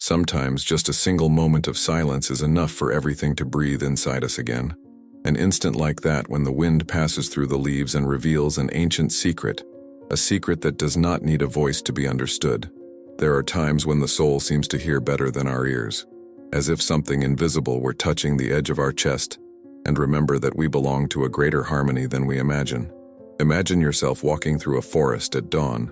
Sometimes just a single moment of silence is enough for everything to breathe inside us again. An instant like that when the wind passes through the leaves and reveals an ancient secret, a secret that does not need a voice to be understood. There are times when the soul seems to hear better than our ears, as if something invisible were touching the edge of our chest, and remember that we belong to a greater harmony than we imagine. Imagine yourself walking through a forest at dawn.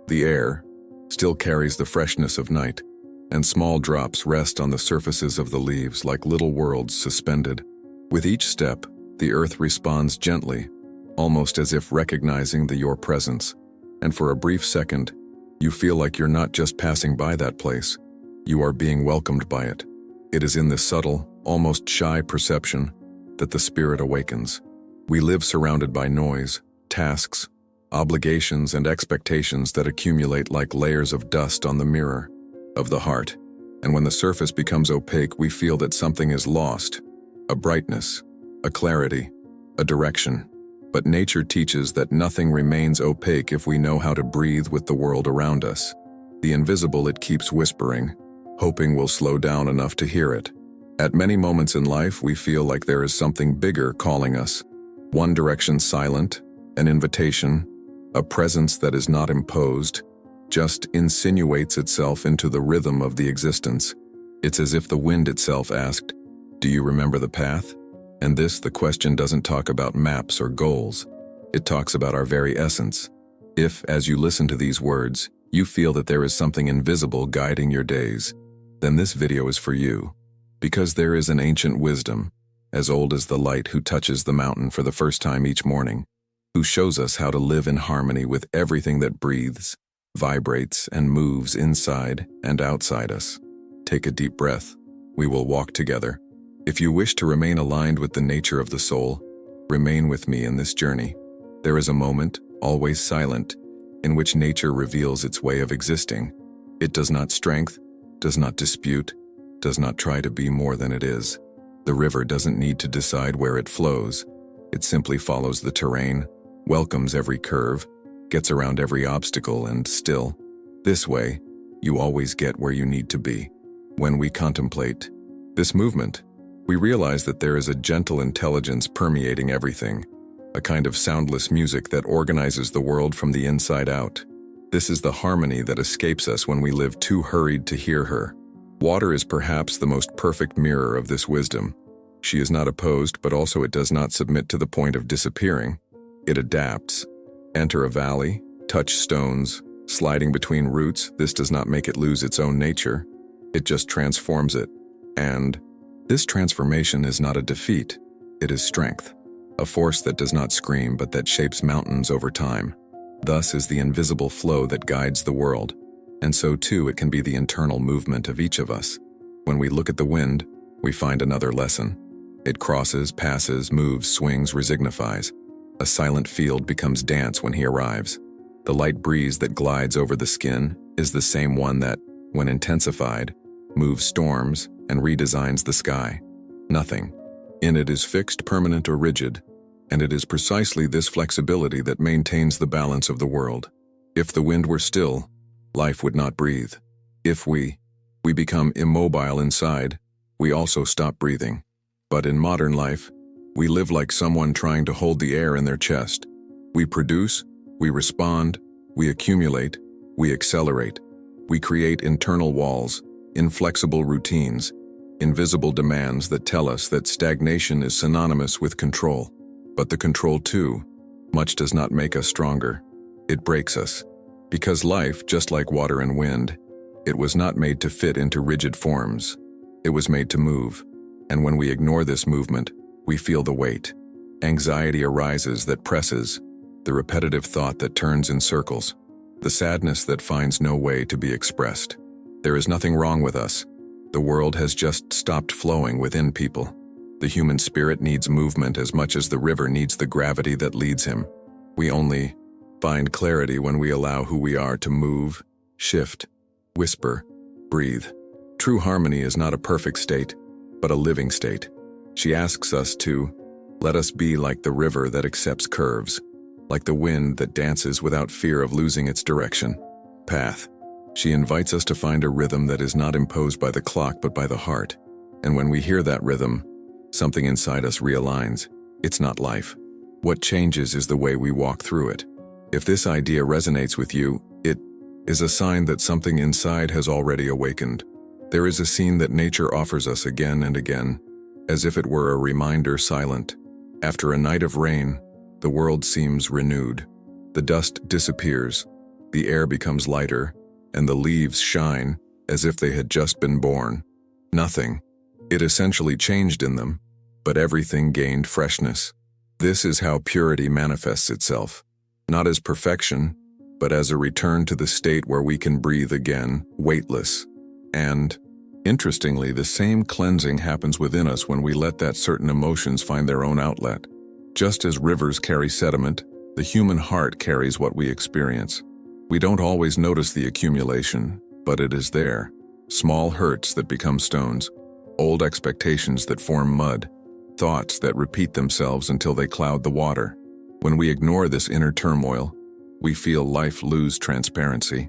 The air still carries the freshness of night, and small drops rest on the surfaces of the leaves like little worlds suspended. With each step, the earth responds gently, almost as if recognizing your presence, and for a brief second, you feel like you're not just passing by that place, you are being welcomed by it. It is in this subtle, almost shy perception that the spirit awakens. We live surrounded by noise, tasks, obligations, and expectations that accumulate like layers of dust on the mirror of the heart, and when the surface becomes opaque, we feel that something is lost, a brightness, a clarity, a direction. But nature teaches that nothing remains opaque if we know how to breathe with the world around us. The invisible it keeps whispering, hoping we'll slow down enough to hear it. At many moments in life, we feel like there is something bigger calling us. One direction silent, an invitation, a presence that is not imposed, just insinuates itself into the rhythm of the existence. It's as if the wind itself asked, "Do you remember the path?" And the question doesn't talk about maps or goals. It talks about our very essence. If, as you listen to these words, you feel that there is something invisible guiding your days, then this video is for you. Because there is an ancient wisdom, as old as the light who touches the mountain for the first time each morning, who shows us how to live in harmony with everything that breathes, vibrates, and moves inside and outside us. Take a deep breath. We will walk together. If you wish to remain aligned with the nature of the soul, remain with me in this journey. There is a moment, always silent, in which nature reveals its way of existing. It does not strength, does not dispute, does not try to be more than it is. The river doesn't need to decide where it flows. It simply follows the terrain, welcomes every curve, gets around every obstacle, and still, this way, you always get where you need to be. When we contemplate this movement, we realize that there is a gentle intelligence permeating everything, a kind of soundless music that organizes the world from the inside out. This is the harmony that escapes us when we live too hurried to hear her. Water is perhaps the most perfect mirror of this wisdom. She is not opposed, but also it does not submit to the point of disappearing. It adapts. Enter a valley, touch stones, sliding between roots. This does not make it lose its own nature. It just transforms it. And this transformation is not a defeat. It is strength. A force that does not scream, but that shapes mountains over time. Thus is the invisible flow that guides the world. And so too it can be the internal movement of each of us. When we look at the wind, we find another lesson. It crosses, passes, moves, swings, resignifies. A silent field becomes dance when he arrives. The light breeze that glides over the skin is the same one that, when intensified, moves storms and redesigns the sky. Nothing in it is fixed, permanent, or rigid, and it is precisely this flexibility that maintains the balance of the world. If the wind were still, life would not breathe. If we become immobile inside, we also stop breathing. But in modern life, we live like someone trying to hold the air in their chest. We produce, we respond, we accumulate, we accelerate. We create internal walls, inflexible routines, invisible demands that tell us that stagnation is synonymous with control. But the control too, much does not make us stronger. It breaks us. Because life, just like water and wind, it was not made to fit into rigid forms. It was made to move. And when we ignore this movement, we feel the weight. Anxiety arises that presses, the repetitive thought that turns in circles, the sadness that finds no way to be expressed. There is nothing wrong with us. The world has just stopped flowing within people. The human spirit needs movement as much as the river needs the gravity that leads him. We only find clarity when we allow who we are to move, shift, whisper, breathe. True harmony is not a perfect state, but a living state. She asks us to let us be like the river that accepts curves, like the wind that dances without fear of losing its direction. Path. She invites us to find a rhythm that is not imposed by the clock but by the heart. And when we hear that rhythm, something inside us realigns. It's not life. What changes is the way we walk through it. If this idea resonates with you, it is a sign that something inside has already awakened. There is a scene that nature offers us again and again, as if it were a reminder silent. After a night of rain, the world seems renewed. The dust disappears, the air becomes lighter, and the leaves shine as if they had just been born. Nothing. It essentially changed in them, but everything gained freshness. This is how purity manifests itself, not as perfection, but as a return to the state where we can breathe again, weightless. And, interestingly, the same cleansing happens within us when we let that certain emotions find their own outlet. Just as rivers carry sediment, the human heart carries what we experience. We don't always notice the accumulation, but it is there. Small hurts that become stones, old expectations that form mud, thoughts that repeat themselves until they cloud the water. When we ignore this inner turmoil, we feel life lose transparency.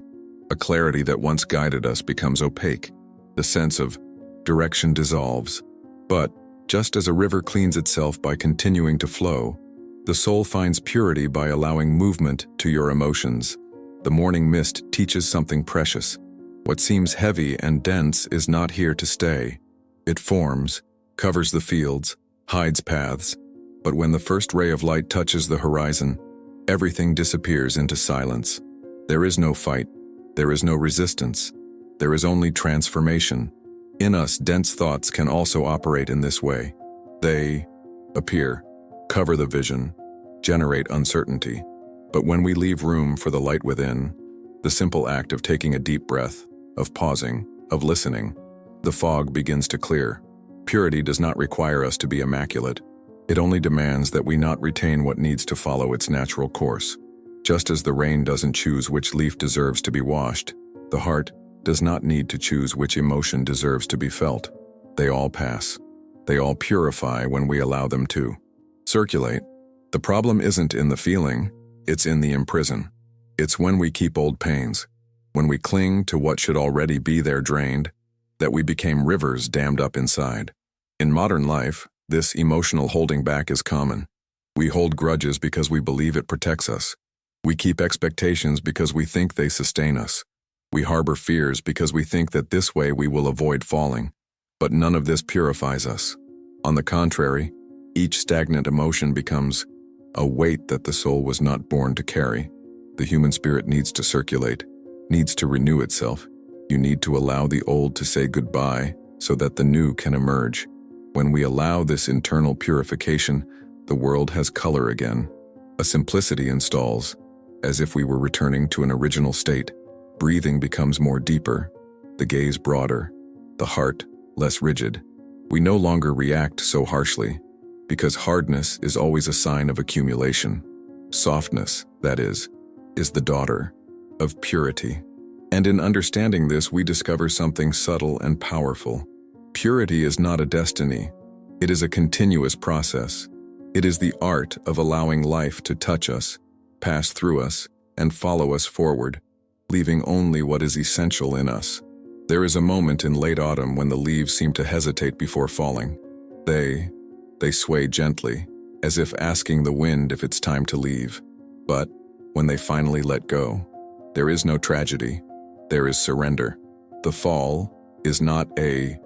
A clarity that once guided us becomes opaque. The sense of direction dissolves. But, just as a river cleans itself by continuing to flow, the soul finds purity by allowing movement to your emotions. The morning mist teaches something precious. What seems heavy and dense is not here to stay. It forms, covers the fields, hides paths, but when the first ray of light touches the horizon, everything disappears into silence. There is no fight, there is no resistance, there is only transformation. In us, dense thoughts can also operate in this way. They appear, cover the vision, generate uncertainty. But when we leave room for the light within, the simple act of taking a deep breath, of pausing, of listening, the fog begins to clear. Purity does not require us to be immaculate. It only demands that we not retain what needs to follow its natural course. Just as the rain doesn't choose which leaf deserves to be washed, the heart does not need to choose which emotion deserves to be felt. They all pass. They all purify when we allow them to circulate. The problem isn't in the feeling, it's in the imprison. It's when we keep old pains, when we cling to what should already be there drained, that we became rivers dammed up inside. In modern life, this emotional holding back is common. We hold grudges because we believe it protects us. We keep expectations because we think they sustain us. We harbor fears because we think that this way we will avoid falling. But none of this purifies us. On the contrary, each stagnant emotion becomes a weight that the soul was not born to carry. The human spirit needs to circulate, needs to renew itself. You need to allow the old to say goodbye so that the new can emerge. When we allow this internal purification, the world has color again. A simplicity installs, as if we were returning to an original state. Breathing becomes more deeper, the gaze broader, the heart less rigid. We no longer react so harshly, because hardness is always a sign of accumulation. Softness, that is the daughter of purity. And in understanding this, we discover something subtle and powerful. Purity is not a destiny. It is a continuous process. It is the art of allowing life to touch us, pass through us, and follow us forward, leaving only what is essential in us. There is a moment in late autumn when the leaves seem to hesitate before falling. They sway gently, as if asking the wind if it's time to leave. But when they finally let go, there is no tragedy. There is surrender. The fall is not a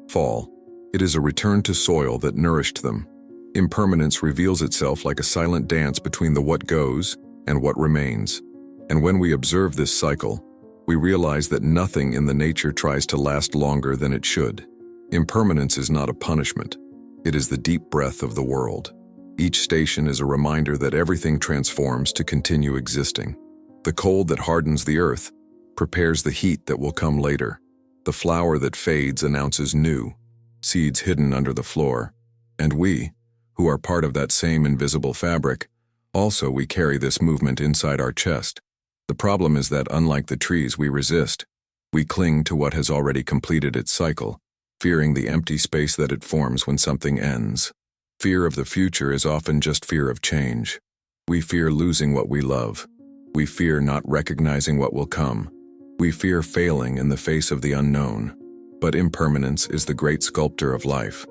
fall. It is a return to soil that nourished them. Impermanence reveals itself like a silent dance between the what goes and what remains. And when we observe this cycle, we realize that nothing in the nature tries to last longer than it should. Impermanence is not a punishment. It is the deep breath of the world. Each station is a reminder that everything transforms to continue existing. The cold that hardens the earth prepares the heat that will come later. The flower that fades announces new, seeds hidden under the floor. And we, who are part of that same invisible fabric, also we carry this movement inside our chest. The problem is that unlike the trees we resist, we cling to what has already completed its cycle, fearing the empty space that it forms when something ends. Fear of the future is often just fear of change. We fear losing what we love. We fear not recognizing what will come. We fear failing in the face of the unknown, but impermanence is the great sculptor of life.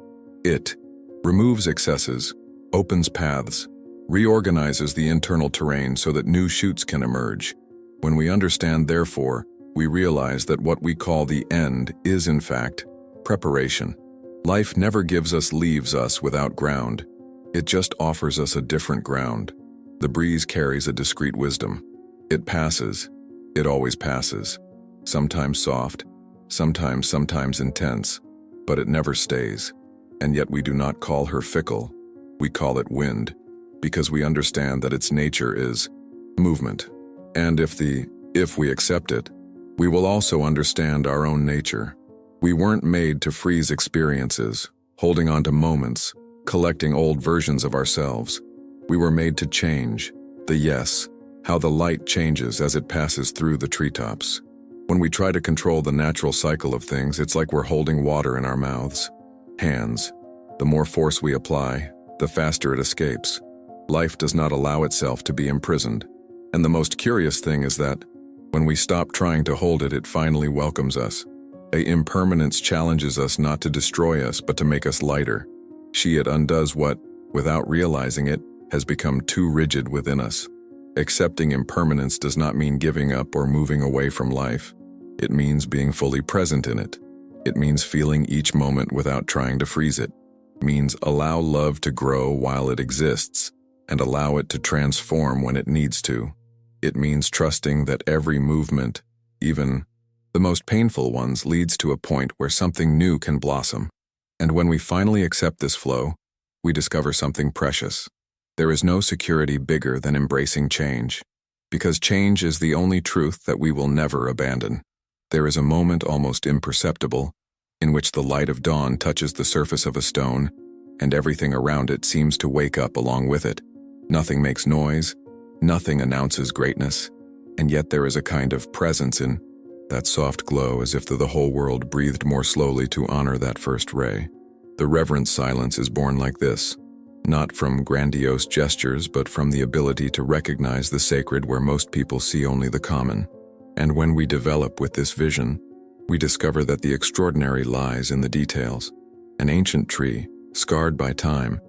It removes excesses, opens paths, reorganizes the internal terrain so that new shoots can emerge. When we understand, therefore, we realize that what we call the end is, in fact, preparation. Life never leaves us without ground. It just offers us a different ground. The breeze carries a discreet wisdom. It passes. It always passes. Sometimes soft, sometimes intense, but it never stays. And yet we do not call her fickle. We call it wind, because we understand that its nature is movement. And if we accept it, we will also understand our own nature. We weren't made to freeze experiences, holding on to moments, collecting old versions of ourselves. We were made to change. How the light changes as it passes through the treetops. When we try to control the natural cycle of things, it's like we're holding water in our mouths. Hands. The more force we apply, the faster it escapes. Life does not allow itself to be imprisoned. And the most curious thing is that, when we stop trying to hold it, it finally welcomes us. Impermanence challenges us not to destroy us, but to make us lighter. It undoes what, without realizing it, has become too rigid within us. Accepting impermanence does not mean giving up or moving away from life. It means being fully present in it. It means feeling each moment without trying to freeze it. It means allow love to grow while it exists, and allow it to transform when it needs to. It means trusting that every movement, even the most painful ones, leads to a point where something new can blossom. And when we finally accept this flow, we discover something precious. There is no security bigger than embracing change, because change is the only truth that we will never abandon. There is a moment almost imperceptible, in which the light of dawn touches the surface of a stone, and everything around it seems to wake up along with it. Nothing makes noise, nothing announces greatness, and yet there is a kind of presence in that soft glow, as if the whole world breathed more slowly to honor that first ray. The reverent silence is born like this, not from grandiose gestures, but from the ability to recognize the sacred where most people see only the common. And when we develop with this vision, we discover that the extraordinary lies in the details. An ancient tree, scarred by time,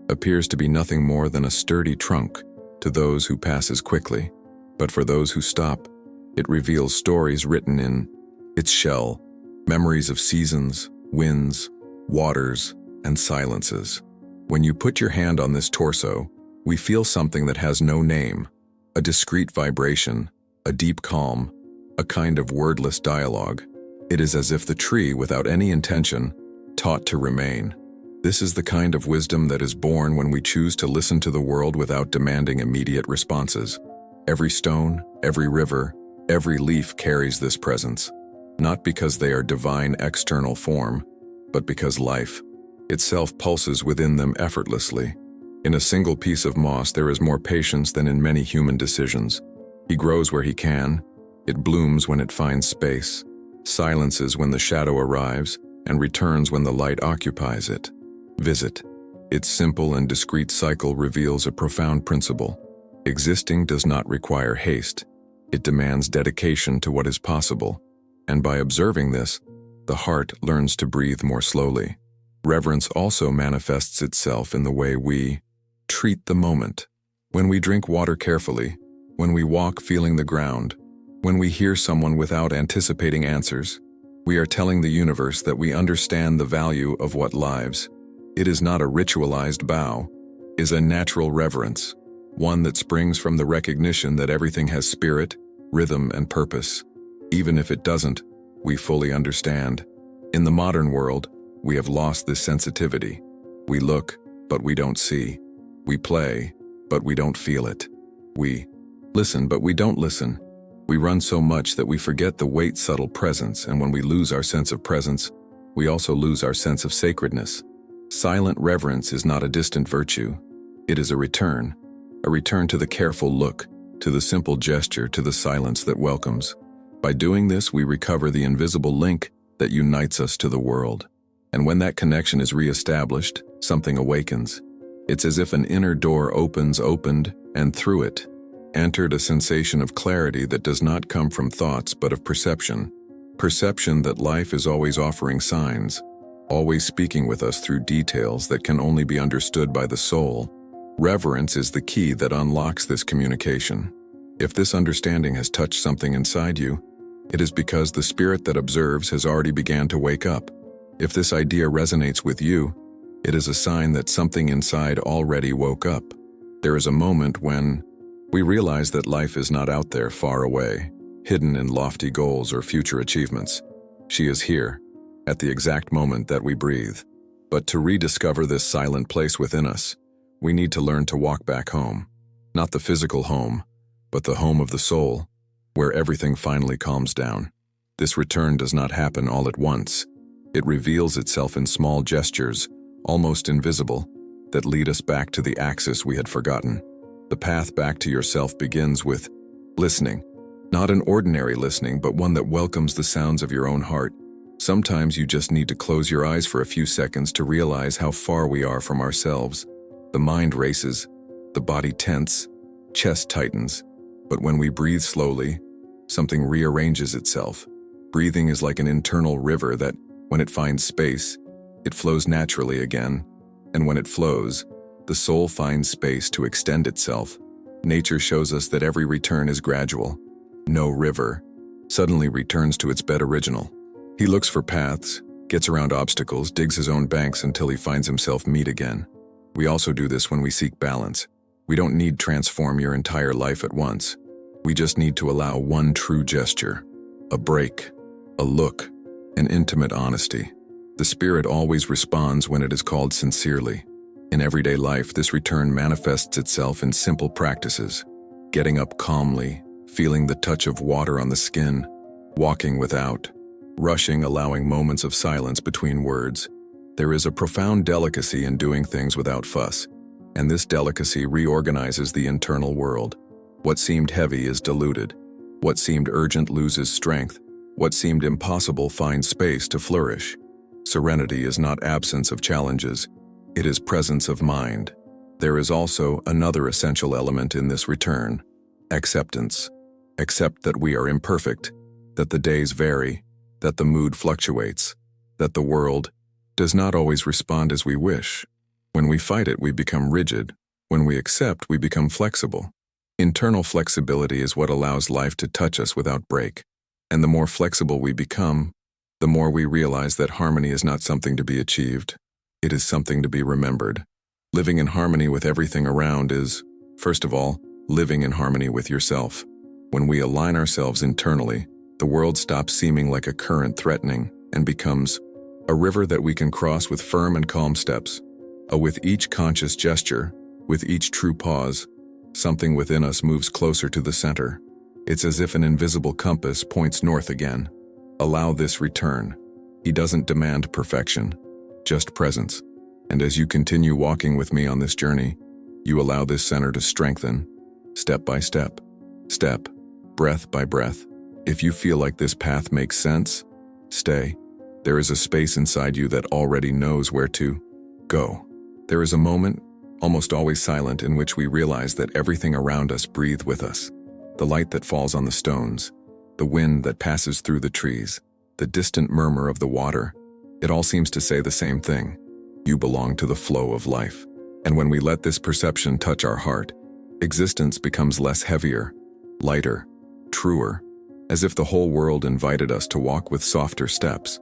appears to be nothing more than a sturdy trunk to those who passes quickly, but for those who stop, it reveals stories written in its shell, memories of seasons, winds, waters, and silences. When you put your hand on this torso, we feel something that has no name, a discrete vibration, a deep calm, a kind of wordless dialogue. It is as if the tree, without any intention, taught to remain. This is the kind of wisdom that is born when we choose to listen to the world without demanding immediate responses. Every stone, every river, every leaf carries this presence, not because they are divine external form, but because life itself pulses within them effortlessly. In a single piece of moss there is more patience than in many human decisions. He grows where he can, it blooms when it finds space, silences when the shadow arrives, and returns when the light occupies it. Visit. Its simple and discreet cycle reveals a profound principle. Existing does not require haste. It demands dedication to what is possible, and by observing this, the heart learns to breathe more slowly. Reverence also manifests itself in the way we treat the moment. When we drink water carefully, when we walk feeling the ground, when we hear someone without anticipating answers, we are telling the universe that we understand the value of what lives. It is not a ritualized bow, it is a natural reverence, one that springs from the recognition that everything has spirit, rhythm, and purpose. Even if it doesn't, we fully understand. In the modern world, we have lost this sensitivity. We look, but we don't see. We play, but we don't feel it. We listen, but we don't listen. We run so much that we forget the weight subtle presence, and when we lose our sense of presence, we also lose our sense of sacredness. Silent reverence is not a distant virtue. It is a return to the careful look, to the simple gesture, to the silence that welcomes. By doing this, we recover the invisible link that unites us to the world. And when that connection is reestablished, something awakens. It's as if an inner door opened, and through it, entered a sensation of clarity that does not come from thoughts but of perception. Perception that life is always offering signs, always speaking with us through details that can only be understood by the soul. Reverence is the key that unlocks this communication. If this understanding has touched something inside you, it is because the spirit that observes has already began to wake up. If this idea resonates with you, it is a sign that something inside already woke up. There is a moment when we realize that life is not out there far away, hidden in lofty goals or future achievements. She is here, at the exact moment that we breathe. But to rediscover this silent place within us, we need to learn to walk back home. Not the physical home, but the home of the soul, where everything finally calms down. This return does not happen all at once. It reveals itself in small gestures, almost invisible, that lead us back to the axis we had forgotten. The path back to yourself begins with listening. Not an ordinary listening, but one that welcomes the sounds of your own heart. Sometimes you just need to close your eyes for a few seconds to realize how far we are from ourselves. The mind races, the body tense, chest tightens. But when we breathe slowly, something rearranges itself. Breathing is like an internal river that, when it finds space, it flows naturally again. And when it flows, the soul finds space to extend itself. Nature shows us that every return is gradual. No river suddenly returns to its bed original. He looks for paths, gets around obstacles, digs his own banks until he finds himself meet again. We also do this when we seek balance. We don't need to transform your entire life at once. We just need to allow one true gesture, a break, a look, an intimate honesty. The spirit always responds when it is called sincerely. In everyday life, this return manifests itself in simple practices. Getting up calmly, feeling the touch of water on the skin, walking without rushing, allowing moments of silence between words. There is a profound delicacy in doing things without fuss, and this delicacy reorganizes the internal world. What seemed heavy is diluted. What seemed urgent loses strength. What seemed impossible finds space to flourish. Serenity is not absence of challenges, it is presence of mind. There is also another essential element in this return: acceptance. Accept that we are imperfect, that the days vary, that the mood fluctuates, that the world does not always respond as we wish. When we fight it, we become rigid. When we accept, we become flexible. Internal flexibility is what allows life to touch us without break. And the more flexible we become, the more we realize that harmony is not something to be achieved. It is something to be remembered. Living in harmony with everything around is, first of all, living in harmony with yourself. When we align ourselves internally, the world stops seeming like a current threatening and becomes a river that we can cross with firm and calm steps. With each conscious gesture, with each true pause, something within us moves closer to the center. It's as if an invisible compass points north again. Allow this return. He doesn't demand perfection, just presence. And as you continue walking with me on this journey, you allow this center to strengthen, step by step, breath by breath. If you feel like this path makes sense, stay. There is a space inside you that already knows where to go. There is a moment, almost always silent, in which we realize that everything around us breathes with us. The light that falls on the stones, the wind that passes through the trees, the distant murmur of the water, it all seems to say the same thing. You belong to the flow of life. And when we let this perception touch our heart, existence becomes less heavier, lighter, truer, as if the whole world invited us to walk with softer steps.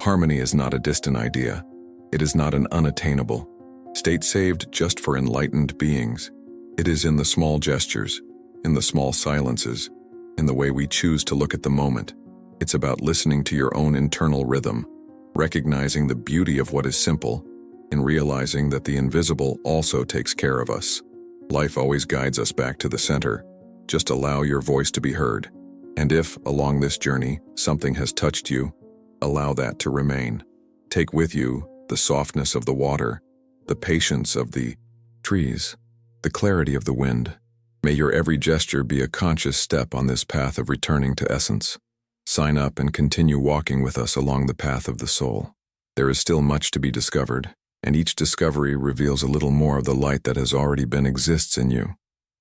Harmony is not a distant idea. It is not an unattainable state saved just for enlightened beings. It is in the small gestures, in the small silences, in the way we choose to look at the moment. It's about listening to your own internal rhythm, recognizing the beauty of what is simple, and realizing that the invisible also takes care of us. Life always guides us back to the center. Just allow your voice to be heard. And if, along this journey, something has touched you, allow that to remain. Take with you the softness of the water, the patience of the trees, the clarity of the wind. May your every gesture be a conscious step on this path of returning to essence. Sign up and continue walking with us along the path of the soul. There is still much to be discovered, and each discovery reveals a little more of the light that has already been exists in you.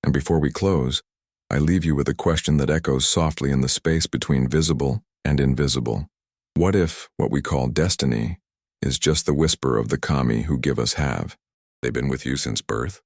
And before we close, I leave you with a question that echoes softly in the space between visible and invisible. What if what we call destiny is just the whisper of the kami who give us have? They've been with you since birth?